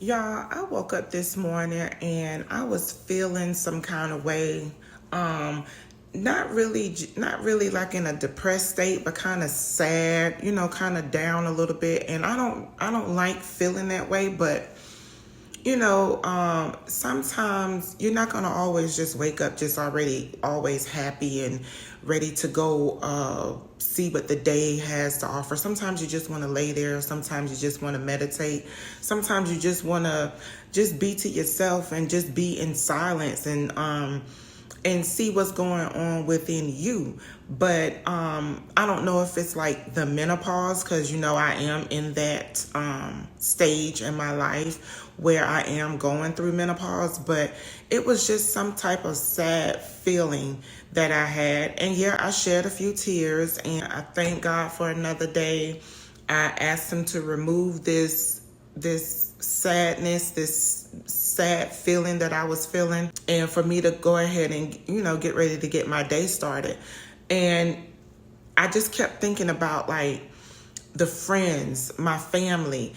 Y'all, I woke up this morning and I was feeling some kind of way. Um, not really like in a depressed state, but kind of sad, kind of down a little bit. And I don't like feeling that way, but sometimes you're not going to always just wake up just already always happy and ready to go see what the day has to offer. Sometimes you just want to lay there. Sometimes you just want to meditate. Sometimes you just want to just be to yourself and just be in silence and see what's going on within you. But I don't know if it's like the menopause, because I am in that stage in my life where I am going through menopause, but it was just some type of sad feeling that I had. And yeah, I shed a few tears, and I thank God for another day. I asked him to remove this sadness, this sad feeling that I was feeling, and for me to go ahead and get ready to get my day started. And I just kept thinking about like the friends, my family,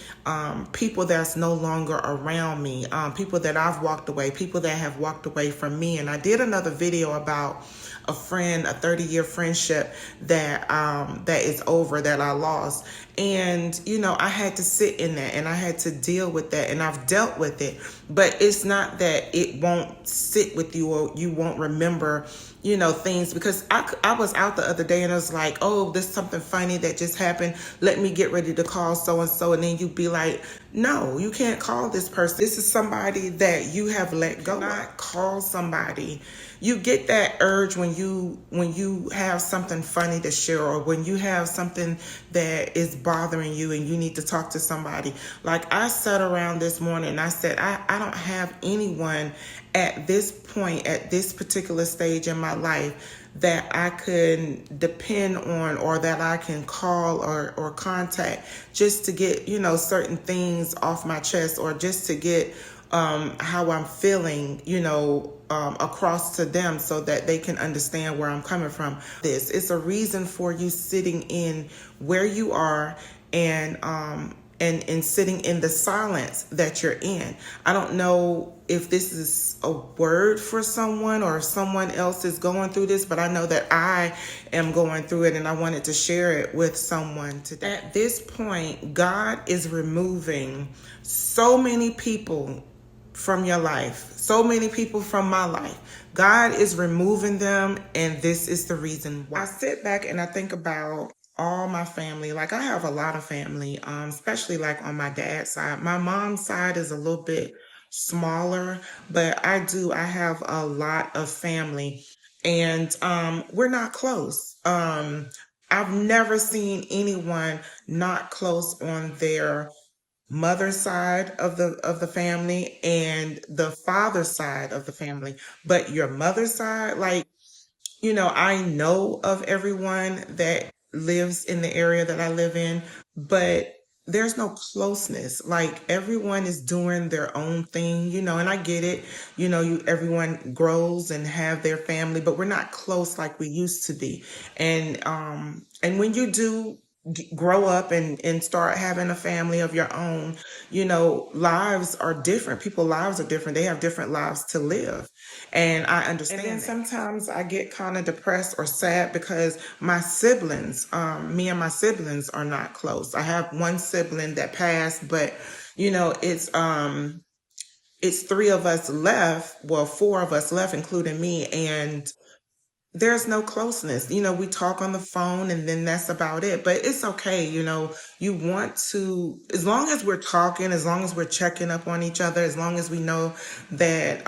people that's no longer around me, people that I've walked away, people that have walked away from me. And I did another video about a friend, a 30-year friendship that is over, that I lost. And I had to sit in that and I had to deal with that, and I've dealt with it. But it's not that it won't sit with you or you won't remember things, because I was out the other day and I was like, oh, there's something funny that just happened. Let me get ready to call so-and-so. And then you'd be like, no, you can't call this person. This is somebody that you have let go. Not call somebody. You get that urge when you have something funny to share, or when you have something that is bothering you and you need to talk to somebody. Like I sat around this morning and I said, I don't have anyone at this point, at this particular stage in my life, that I can depend on, or that I can call or contact just to get, certain things off my chest, or just to get how I'm feeling, across to them, so that they can understand where I'm coming from. It's a reason for you sitting in where you are, and sitting in the silence that you're in. I don't know if this is a word for someone, or if someone else is going through this, but I know that I am going through it, and I wanted to share it with someone today. At this point, God is removing so many people from your life, so many people from my life. God is removing them, and this is the reason why. I sit back and I think about all my family. Like I have a lot of family, especially like on my dad's side. My mom's side is a little bit smaller, but I have a lot of family, and we're not close. I've never seen anyone not close on their mother's side of the family and the father's side of the family. But your mother's side, like, I know of everyone that lives in the area that I live in, but there's no closeness. Like everyone is doing their own thing, and I get it. Everyone grows and have their family, but we're not close like we used to be. And when you do grow up and start having a family of your own, lives are different. People's lives are different. They have different lives to live. And I understand. And then sometimes I get kind of depressed or sad because my siblings, me and my siblings are not close. I have one sibling that passed, but it's three of us left. Well, four of us left, including me, and there's no closeness. We talk on the phone and then that's about it. But it's okay. You want to, as long as we're talking, as long as we're checking up on each other, as long as we know that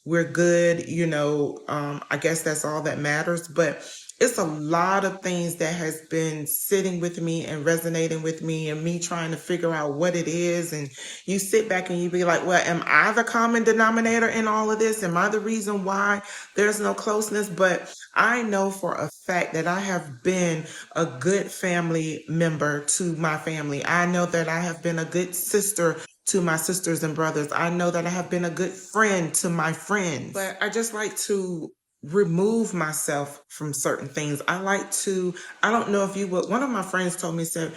we're good, I guess that's all that matters. But it's a lot of things that has been sitting with me and resonating with me, and me trying to figure out what it is. And you sit back and you be like, well, am I the common denominator in all of this? Am I the reason why there's no closeness? But I know for a fact that I have been a good family member to my family. I know that I have been a good sister to my sisters and brothers. I know that I have been a good friend to my friends. But I just like to remove myself from certain things. I don't know if you would, one of my friends told me, said,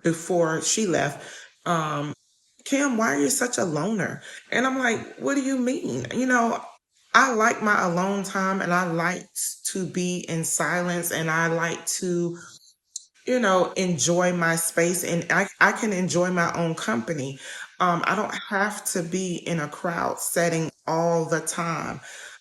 before she left, Kim, why are you such a loner? And I'm like, what do you mean? I like my alone time and I like to be in silence and I like to enjoy my space and I can enjoy my own company. I don't have to be in a crowd setting all the time.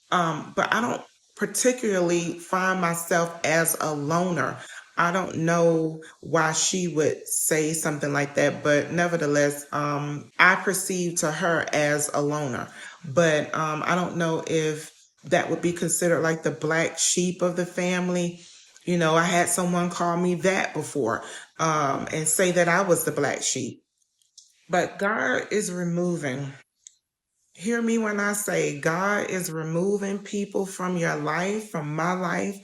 But I don't particularly find myself as a loner. I don't know why she would say something like that, but nevertheless, I perceive to her as a loner. But I don't know if that would be considered like the black sheep of the family. I had someone call me that before, and say that I was the black sheep. But God is removing, hear me when I say God is removing people from your life, from my life,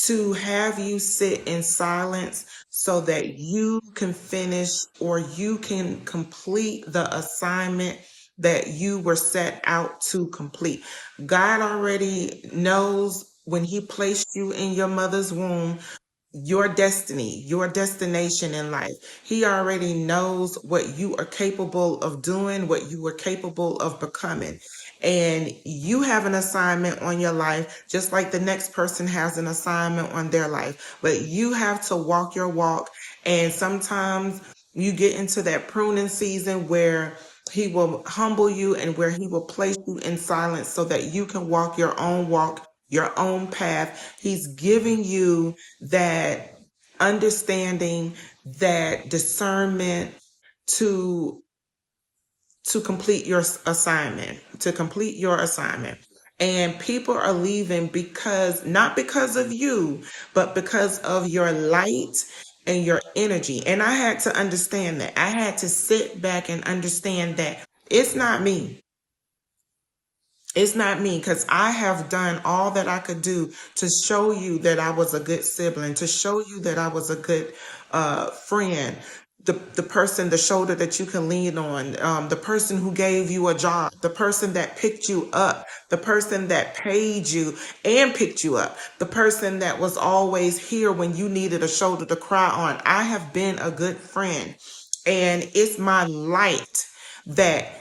to have you sit in silence so that you can finish or you can complete the assignment that you were set out to complete. God already knows when He placed you in your mother's womb your destiny, your destination in life. He already knows what you are capable of doing, what you are capable of becoming. And you have an assignment on your life, just like the next person has an assignment on their life. But you have to walk your walk. And sometimes you get into that pruning season where He will humble you and where He will place you in silence so that you can walk, your own path. He's giving you that understanding, that discernment to complete your assignment, to complete your assignment. And people are leaving because not because of you, but because of your light and your energy. And I had to understand that. I had to sit back and understand that it's not me. It's not me, because I have done all that I could do to show you that I was a good sibling, to show you that I was a good friend, the person, the shoulder that you can lean on, the person who gave you a job, the person that picked you up, the person that paid you and picked you up, the person that was always here when you needed a shoulder to cry on. I have been a good friend, and it's my light that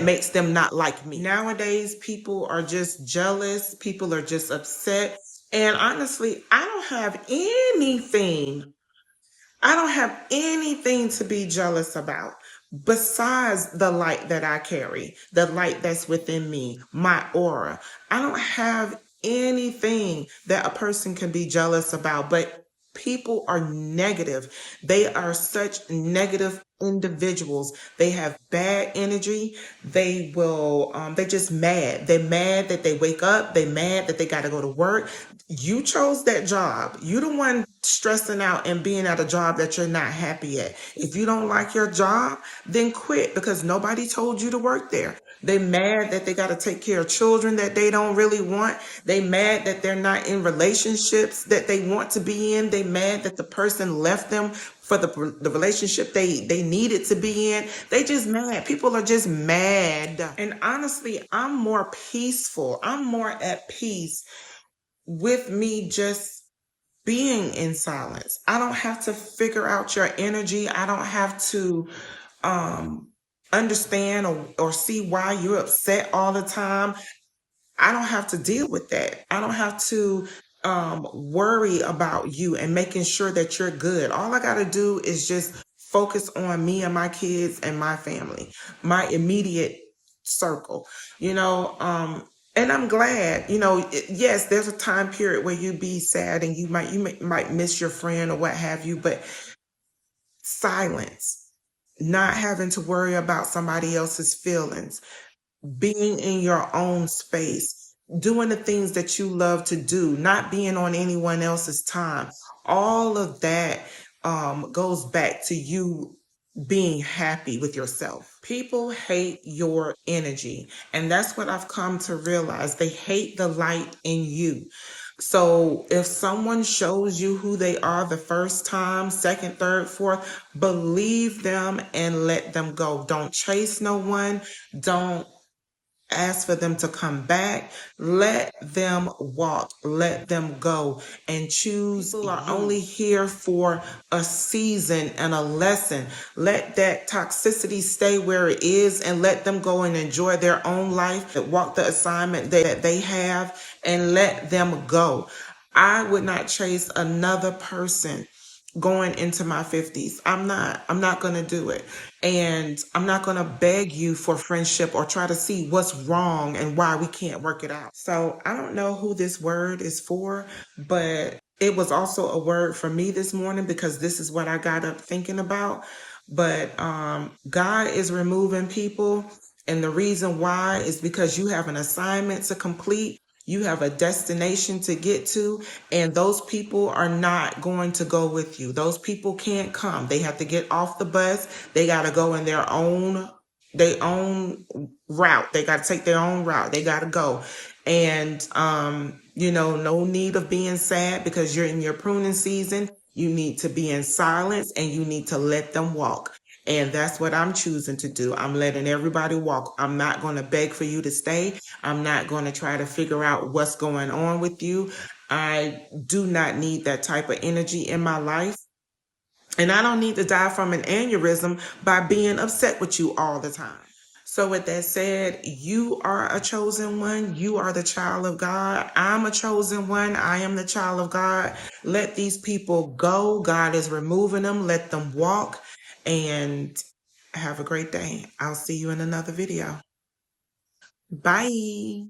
makes them not like me. Nowadays, people are just jealous. People are just upset. And honestly, I don't have anything to be jealous about besides the light that I carry, the light that's within me, my aura. I don't have anything that a person can be jealous about, but people are negative. They are such negative individuals. They have bad energy. They just mad. They're mad that they wake up. They're mad that they got to go to work. You chose that job. You the one stressing out and being at a job that you're not happy at. If you don't like your job, then quit, because nobody told you to work there. They mad that they got to take care of children that they don't really want. They mad that they're not in relationships that they want to be in. They mad that the person left them for the relationship they needed to be in. They just mad. People are just mad. And honestly, I'm more peaceful. I'm more at peace with me just being in silence. I don't have to figure out your energy. I don't have to understand or see why you're upset all the time. I don't have to deal with that. I don't have to worry about you and making sure that you're good. All I got to do is just focus on me and my kids and my family, my immediate circle, and I'm glad, yes, there's a time period where you be sad and you might miss your friend or what have you, but silence, not having to worry about somebody else's feelings, being in your own space, doing the things that you love to do, not being on anyone else's time. All of that goes back to you being happy with yourself. People hate your energy. And that's what I've come to realize. They hate the light in you. So if someone shows you who they are the first time, second, third, fourth, believe them and let them go. Don't chase no one. Don't ask for them to come back. Let them walk, let them go, and choose. People are only here for a season and a lesson. Let that toxicity stay where it is and let them go and enjoy their own life, walk the assignment that they have, and let them go. I would not chase another person going into my 50s. I'm not going to do it. And I'm not going to beg you for friendship or try to see what's wrong and why we can't work it out. So I don't know who this word is for, but it was also a word for me this morning because this is what I got up thinking about. But God is removing people. And the reason why is because you have an assignment to complete. You have a destination to get to, and those people are not going to go with you. Those people can't come. They have to get off the bus. They got to go in their own route. They got to take their own route. They got to go. And, no need of being sad because you're in your pruning season. You need to be in silence and you need to let them walk. And that's what I'm choosing to do. I'm letting everybody walk. I'm not going to beg for you to stay. I'm not going to try to figure out what's going on with you. I do not need that type of energy in my life. And I don't need to die from an aneurysm by being upset with you all the time. So with that said, you are a chosen one. You are the child of God. I'm a chosen one. I am the child of God. Let these people go. God is removing them. Let them walk. And have a great day. I'll see you in another video. Bye.